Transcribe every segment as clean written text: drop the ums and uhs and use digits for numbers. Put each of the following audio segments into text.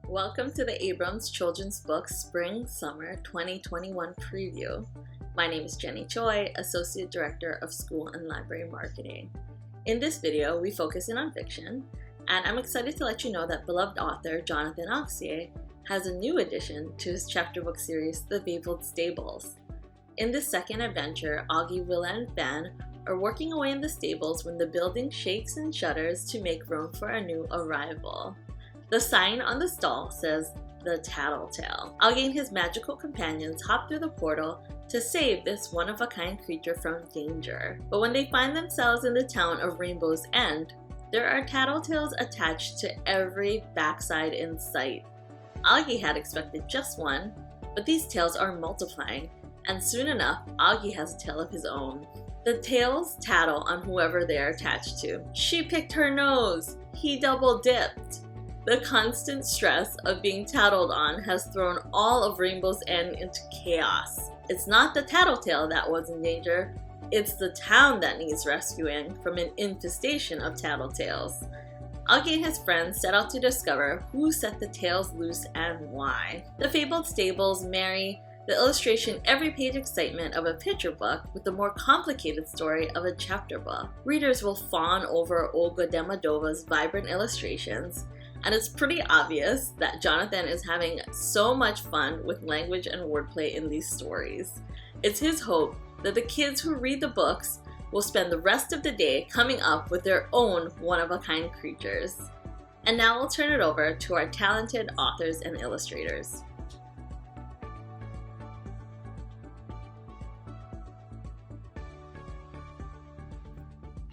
Welcome to the Abrams Children's Book Spring-Summer 2021 preview. My name is Jenny Choi, Associate Director of School and Library Marketing. In this video, we focus in on fiction, and I'm excited to let you know that beloved author Jonathan Auxier has a new addition to his chapter book series, The Fabled Stables. In this second adventure, Augie, Willa, and Fan are working away in the stables when the building shakes and shudders to make room for a new arrival. The sign on the stall says, The Tattletale. Augie and his magical companions hop through the portal to save this one-of-a-kind creature from danger. But when they find themselves in the town of Rainbow's End, there are tattletales attached to every backside in sight. Augie had expected just one, but these tales are multiplying, and soon enough, Augie has a tale of his own. The tales tattle on whoever they are attached to. She picked her nose. He double-dipped. The constant stress of being tattled on has thrown all of Rainbow's End into chaos. It's not the tattletale that was in danger, it's the town that needs rescuing from an infestation of tattletales. Augie and his friends set out to discover who set the tales loose and why. The Fabled Stables marry the illustration every page excitement of a picture book with the more complicated story of a chapter book. Readers will fawn over Olga Demodova's vibrant illustrations, and it's pretty obvious that Jonathan is having so much fun with language and wordplay in these stories. It's his hope that the kids who read the books will spend the rest of the day coming up with their own one-of-a-kind creatures. And now we'll turn it over to our talented authors and illustrators.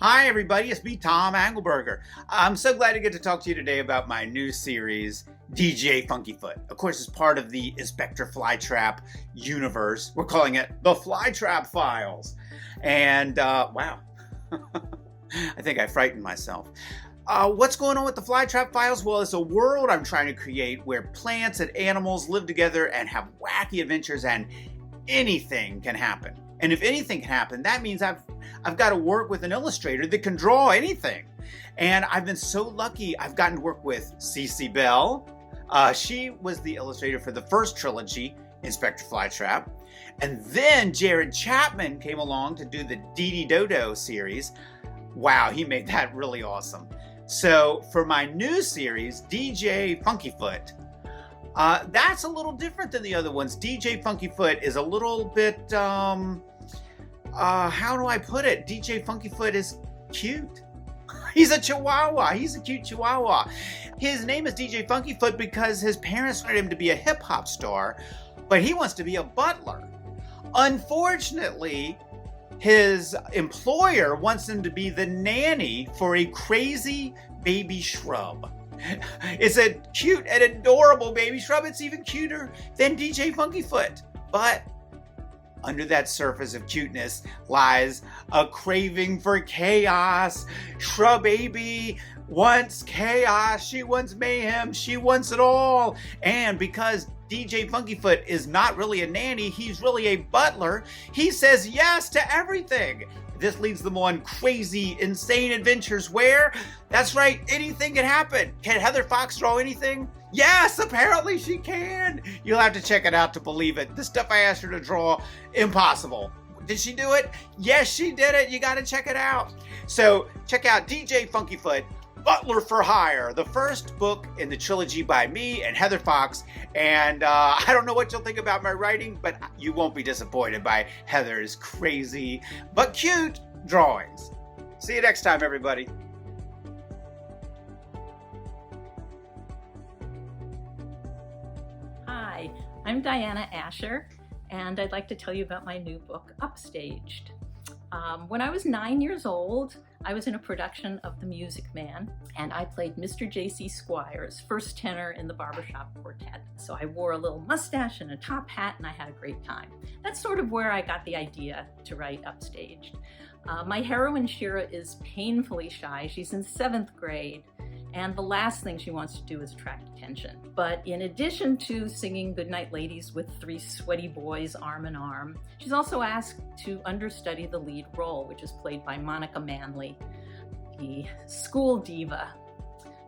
Hi everybody, it's me, Tom Engelberger. I'm so glad to get to talk to you today about my new series, DJ Funkyfoot. Of course, it's part of the Inspector Flytrap universe. We're calling it the Flytrap Files. And wow, I think I frightened myself. What's going on with the Flytrap Files? Well, it's a world I'm trying to create where plants and animals live together and have wacky adventures, and anything can happen. And if anything can happen, that means I've got to work with an illustrator that can draw anything. And I've been so lucky. I've gotten to work with Cece Bell. She was the illustrator for the first trilogy, Inspector Flytrap. And then Jared Chapman came along to do the Dee Dee Dodo series. Wow, he made that really awesome. So for my new series, DJ Funkyfoot, that's a little different than the other ones. DJ Funkyfoot is a little bit, how do I put it? DJ Funkyfoot is cute. He's a chihuahua. He's a cute chihuahua. His name is DJ Funkyfoot because his parents wanted him to be a hip hop star, but he wants to be a butler. Unfortunately, his employer wants him to be the nanny for a crazy baby shrub. It's a cute and adorable baby shrub. It's even cuter than DJ Funkyfoot. But under that surface of cuteness lies a craving for chaos. Shrub baby wants chaos. She wants mayhem. She wants it all. And because DJ Funkyfoot is not really a nanny, he's really a butler, he says yes to everything. This leads them on crazy, insane adventures where, that's right, anything can happen. Can Heather Fox draw anything? Yes, apparently she can. You'll have to check it out to believe it. The stuff I asked her to draw, impossible. Did she do it? Yes, she did it. You got to check it out. So check out DJ Funkyfoot, Butler for Hire, the first book in the trilogy by me and Heather Fox. And I don't know what you'll think about my writing, but you won't be disappointed by Heather's crazy but cute drawings. See you next time, everybody. Hi, I'm Diana Asher, and I'd like to tell you about my new book, Upstaged. When I was 9 years old, I was in a production of The Music Man, and I played Mr. J.C. Squires, first tenor in the Barbershop Quartet. So I wore a little mustache and a top hat, and I had a great time. That's sort of where I got the idea to write Upstaged. My heroine, Shira, is painfully shy. She's in 7th grade, and the last thing she wants to do is attract attention. But in addition to singing Goodnight Ladies with 3 sweaty boys arm in arm, she's also asked to understudy the lead role, which is played by Monica Manley, the school diva.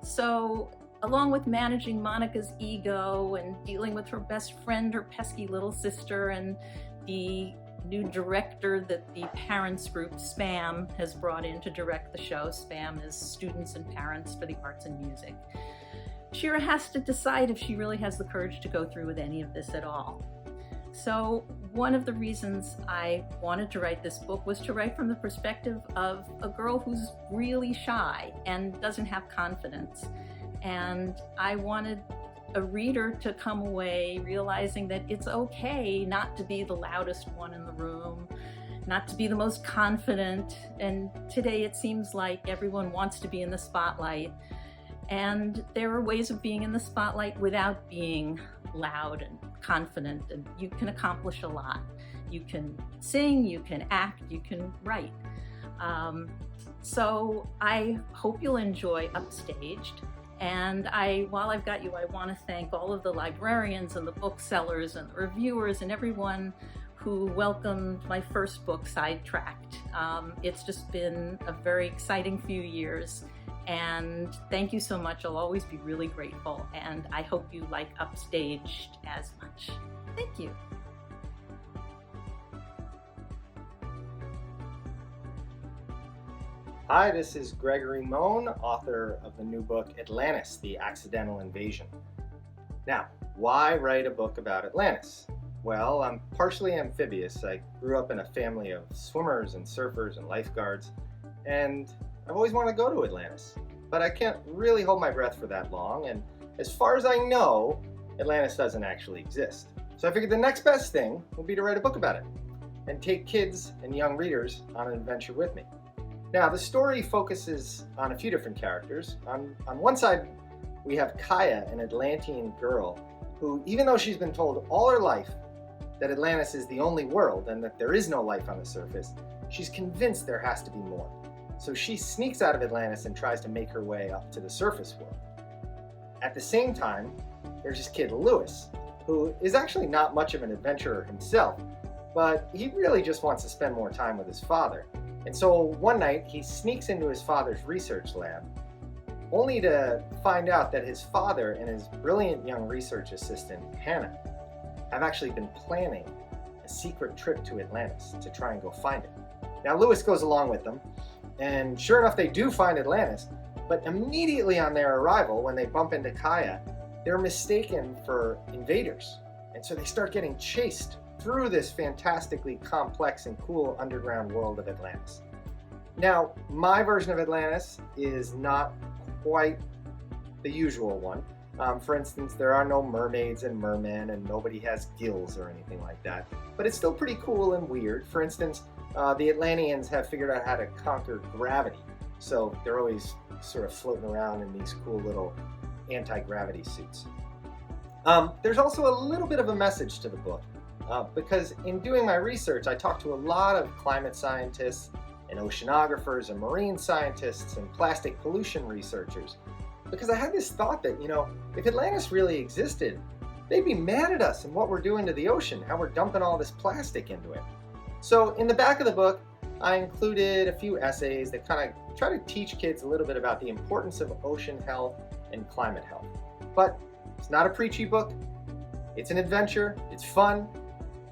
So along with managing Monica's ego and dealing with her best friend, her pesky little sister, and the new director that the parents group SPAM has brought in to direct the show. SPAM is Students and Parents for the Arts and Music. Shira has to decide if she really has the courage to go through with any of this at all. So one of the reasons I wanted to write this book was to write from the perspective of a girl who's really shy and doesn't have confidence. And I wanted a reader to come away realizing that it's okay not to be the loudest one in the room, not to be the most confident. And today it seems like everyone wants to be in the spotlight. And there are ways of being in the spotlight without being loud and confident, and you can accomplish a lot. You can sing, you can act, you can write. So I hope you'll enjoy Upstaged. And while I've got you, I want to thank all of the librarians and the booksellers and the reviewers and everyone who welcomed my first book, Sidetracked. It's just been a very exciting few years. And thank you so much. I'll always be really grateful. And I hope you like Upstaged as much. Thank you. Hi, this is Gregory Moan, author of the new book, Atlantis, The Accidental Invasion. Now, why write a book about Atlantis? Well, I'm partially amphibious. I grew up in a family of swimmers and surfers and lifeguards, and I've always wanted to go to Atlantis, but I can't really hold my breath for that long, and as far as I know, Atlantis doesn't actually exist. So I figured the next best thing would be to write a book about it, and take kids and young readers on an adventure with me. Now, the story focuses on a few different characters. On one side, we have Kaya, an Atlantean girl, who, even though she's been told all her life that Atlantis is the only world and that there is no life on the surface, she's convinced there has to be more. So she sneaks out of Atlantis and tries to make her way up to the surface world. At the same time, there's this kid Lewis, who is actually not much of an adventurer himself, but he really just wants to spend more time with his father. And so one night he sneaks into his father's research lab, only to find out that his father and his brilliant young research assistant, Hannah, have actually been planning a secret trip to Atlantis to try and go find it. Now Lewis goes along with them, and sure enough they do find Atlantis, but immediately on their arrival, when they bump into Kaya, they're mistaken for invaders. And so they start getting chased through this fantastically complex and cool underground world of Atlantis. Now, my version of Atlantis is not quite the usual one. For instance, there are no mermaids and mermen, and nobody has gills or anything like that. But it's still pretty cool and weird. For instance, the Atlanteans have figured out how to conquer gravity. So they're always sort of floating around in these cool little anti-gravity suits. There's also a little bit of a message to the book. Because in doing my research, I talked to a lot of climate scientists and oceanographers and marine scientists and plastic pollution researchers. Because I had this thought that, if Atlantis really existed, they'd be mad at us and what we're doing to the ocean, how we're dumping all this plastic into it. So in the back of the book, I included a few essays that kind of try to teach kids a little bit about the importance of ocean health and climate health. But it's not a preachy book. It's an adventure, it's fun,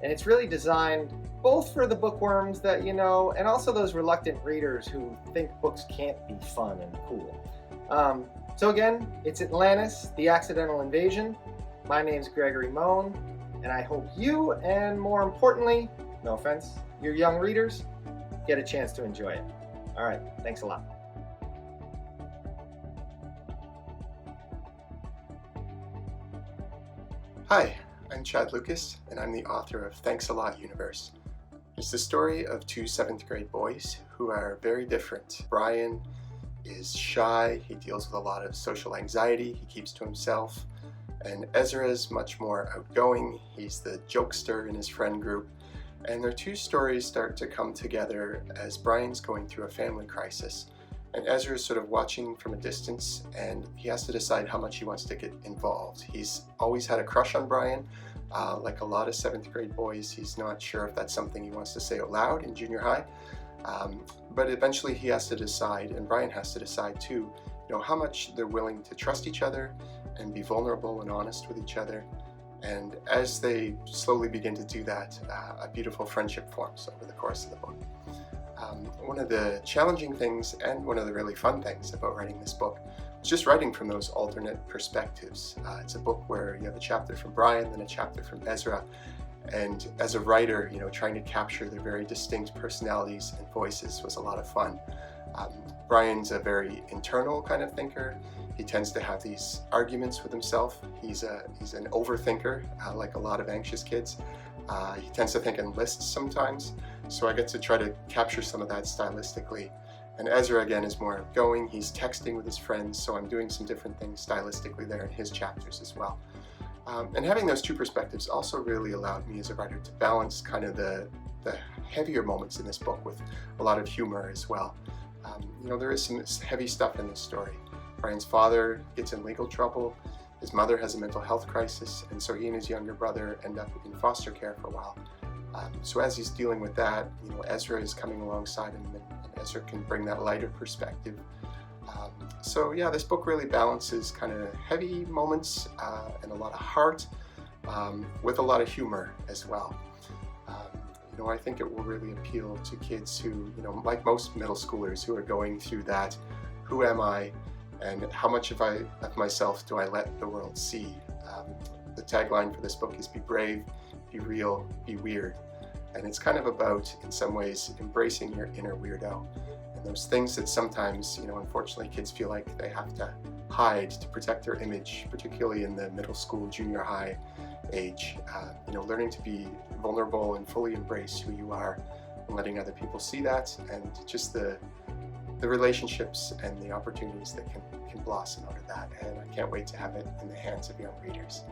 and it's really designed both for the bookworms that you know, and also those reluctant readers who think books can't be fun and cool. So again, it's Atlantis, The Accidental Invasion. My name's Gregory Moan, and I hope you, and more importantly, no offense, your young readers, get a chance to enjoy it. All right, thanks a lot. Hi, I'm Chad Lucas, and I'm the author of Thanks a Lot Universe. It's the story of two 7th grade boys who are very different. Brian is shy, he deals with a lot of social anxiety, he keeps to himself, and Ezra is much more outgoing, he's the jokester in his friend group, and their two stories start to come together as Brian's going through a family crisis, and Ezra is sort of watching from a distance, and he has to decide how much he wants to get involved. He's always had a crush on Brian. Like a lot of 7th grade boys, he's not sure if that's something he wants to say out loud in junior high. But eventually he has to decide, and Brian has to decide too, how much they're willing to trust each other and be vulnerable and honest with each other. And as they slowly begin to do that, a beautiful friendship forms over the course of the book. One of the challenging things and one of the really fun things about writing this book was just writing from those alternate perspectives. It's a book where you have a chapter from Brian, then a chapter from Ezra. And as a writer, trying to capture their very distinct personalities and voices was a lot of fun. Brian's a very internal kind of thinker. He tends to have these arguments with himself. He's an overthinker, like a lot of anxious kids. He tends to think in lists sometimes, so I get to try to capture some of that stylistically. And Ezra, again, is more outgoing. He's texting with his friends, so I'm doing some different things stylistically there in his chapters as well. And having those two perspectives also really allowed me as a writer to balance kind of the heavier moments in this book with a lot of humor as well. There is some heavy stuff in this story. Brian's father gets in legal trouble, his mother has a mental health crisis, and so he and his younger brother end up in foster care for a while. So as he's dealing with that, Ezra is coming alongside him, and Ezra can bring that lighter perspective. So yeah, this book really balances kind of heavy moments and a lot of heart with a lot of humor as well. I think it will really appeal to kids who, like most middle schoolers who are going through that, who am I and how much of myself do I let the world see? The tagline for this book is be brave, be real, be weird. And it's kind of about, in some ways, embracing your inner weirdo. And those things that sometimes, unfortunately kids feel like they have to hide to protect their image, particularly in the middle school, junior high age. Learning to be vulnerable and fully embrace who you are and letting other people see that, and just the relationships and the opportunities that can blossom out of that. And I can't wait to have it in the hands of young readers.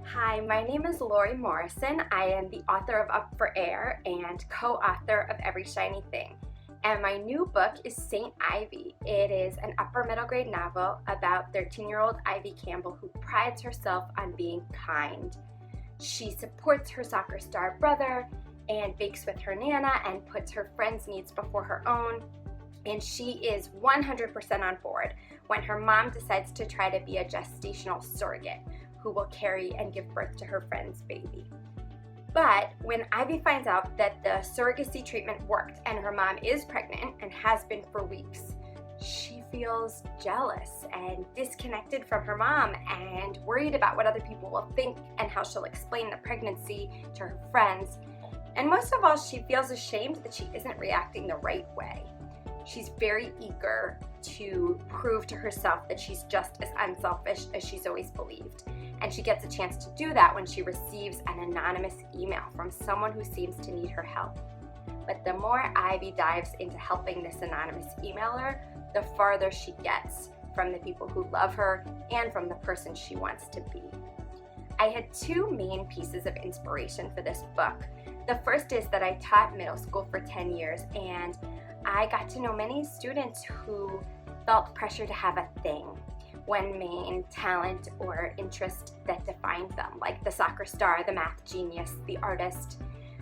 Hi, my name is Lori Morrison. I am the author of Up for Air and co-author of Every Shiny Thing. And my new book is Saint Ivy. It is an upper middle grade novel about 13-year-old Ivy Campbell, who prides herself on being kind. She supports her soccer star brother and bakes with her Nana and puts her friends' needs before her own. And she is 100% on board when her mom decides to try to be a gestational surrogate who will carry and give birth to her friend's baby. But when Ivy finds out that the surrogacy treatment worked and her mom is pregnant and has been for weeks, she feels jealous and disconnected from her mom and worried about what other people will think and how she'll explain the pregnancy to her friends. And most of all, she feels ashamed that she isn't reacting the right way. She's very eager to prove to herself that she's just as unselfish as she's always believed. And she gets a chance to do that when she receives an anonymous email from someone who seems to need her help. But the more Ivy dives into helping this anonymous emailer, the farther she gets from the people who love her and from the person she wants to be. I had two main pieces of inspiration for this book. The first is that I taught middle school for 10 years, and I got to know many students who felt pressure to have a thing, one main talent or interest that defined them, like the soccer star, the math genius, the artist.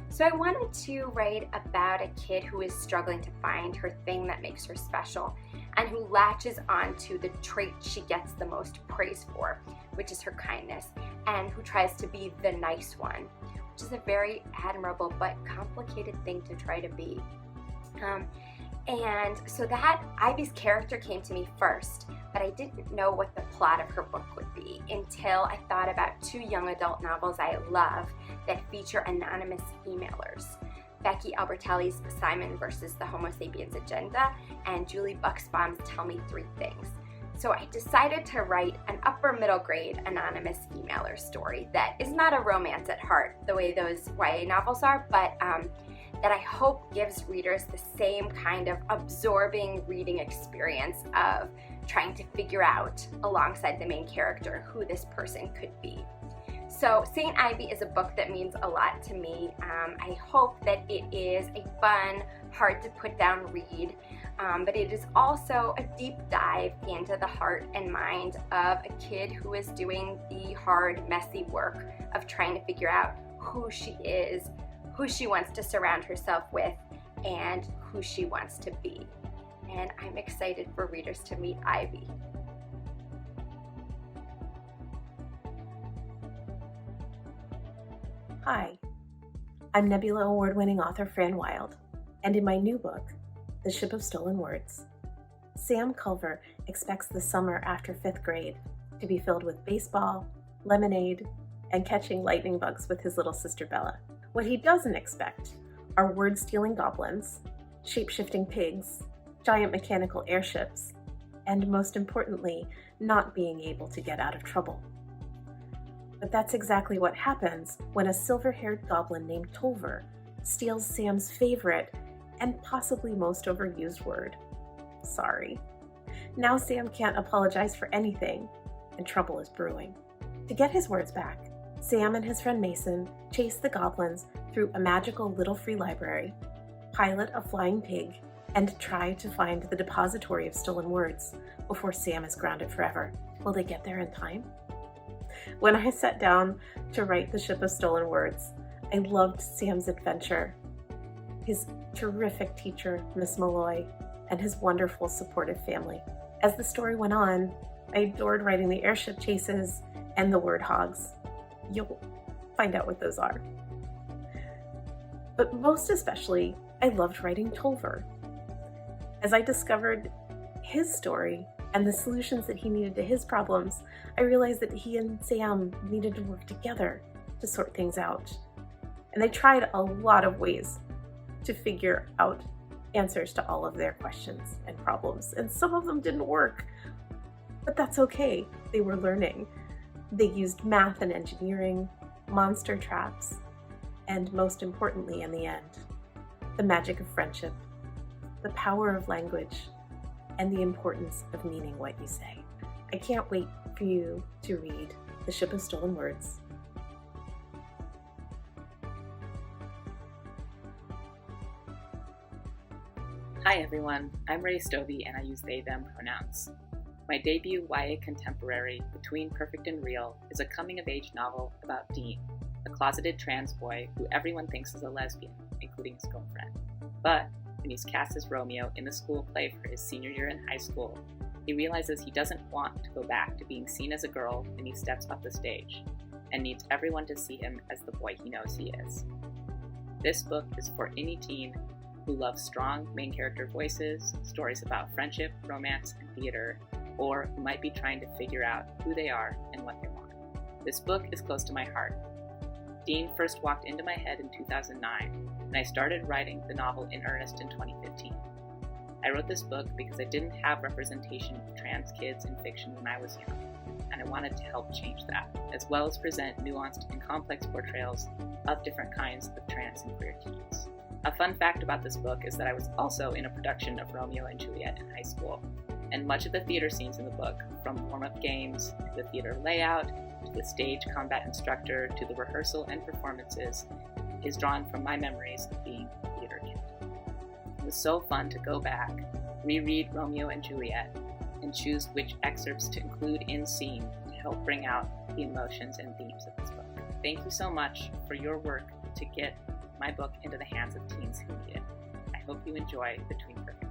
So I wanted to write about a kid who is struggling to find her thing that makes her special and who latches on to the trait she gets the most praise for, which is her kindness, and who tries to be the nice one, which is a very admirable but complicated thing to try to be. And so that Ivy's character came to me first, but I didn't know what the plot of her book would be until I thought about two young adult novels I love that feature anonymous emailers. Becky Albertelli's Simon versus the Homo Sapiens Agenda and Julie Buxbaum's Tell Me Three Things. So I decided to write an upper middle grade anonymous emailer story that is not a romance at heart the way those YA novels are, but that I hope gives readers the same kind of absorbing reading experience of trying to figure out, alongside the main character, who this person could be. So Saint Ivy is a book that means a lot to me. I hope that it is a fun, hard to put down read, but it is also a deep dive into the heart and mind of a kid who is doing the hard, messy work of trying to figure out who she is, who she wants to surround herself with, and who she wants to be. And I'm excited for readers to meet Ivy. Hi, I'm Nebula Award-winning author Fran Wilde, and in my new book, The Ship of Stolen Words, Sam Culver expects the summer after 5th grade to be filled with baseball, lemonade, and catching lightning bugs with his little sister Bella. What he doesn't expect are word-stealing goblins, shape-shifting pigs, giant mechanical airships, and most importantly, not being able to get out of trouble. But that's exactly what happens when a silver-haired goblin named Tolver steals Sam's favorite and possibly most overused word, sorry. Now Sam can't apologize for anything, and trouble is brewing. To get his words back, Sam and his friend Mason chase the goblins through a magical little free library, pilot a flying pig, and try to find the depository of stolen words before Sam is grounded forever. Will they get there in time? When I sat down to write The Ship of Stolen Words, I loved Sam's adventure, his terrific teacher, Miss Malloy, and his wonderful supportive family. As the story went on, I adored writing the airship chases and the word hogs. You'll find out what those are. But most especially, I loved writing Tolver. As I discovered his story and the solutions that he needed to his problems, I realized that he and Sam needed to work together to sort things out. And they tried a lot of ways to figure out answers to all of their questions and problems. And some of them didn't work, but that's okay. They were learning. They used math and engineering, monster traps, and most importantly in the end, the magic of friendship, the power of language, and the importance of meaning what you say. I can't wait for you to read The Ship of Stolen Words. Hi everyone, I'm Ray Stovey and I use they, them pronouns. My debut YA contemporary, Between Perfect and Real, is a coming-of-age novel about Dean, a closeted trans boy who everyone thinks is a lesbian, including his girlfriend. But when he's cast as Romeo in the school play for his senior year in high school, he realizes he doesn't want to go back to being seen as a girl when he steps up the stage, and needs everyone to see him as the boy he knows he is. This book is for any teen who loves strong main character voices, stories about friendship, romance, and theater, or who might be trying to figure out who they are and what they want. This book is close to my heart. Dean first walked into my head in 2009, and I started writing the novel in earnest in 2015. I wrote this book because I didn't have representation of trans kids in fiction when I was young, and I wanted to help change that, as well as present nuanced and complex portrayals of different kinds of trans and queer teens. A fun fact about this book is that I was also in a production of Romeo and Juliet in high school, and much of the theater scenes in the book, from warm-up games, to the theater layout, to the stage combat instructor, to the rehearsal and performances, is drawn from my memories of being a theater kid. It was so fun to go back, reread Romeo and Juliet, and choose which excerpts to include in scene to help bring out the emotions and themes of this book. Thank you so much for your work to get my book into the hands of teens who need it. I hope you enjoy Between Perfect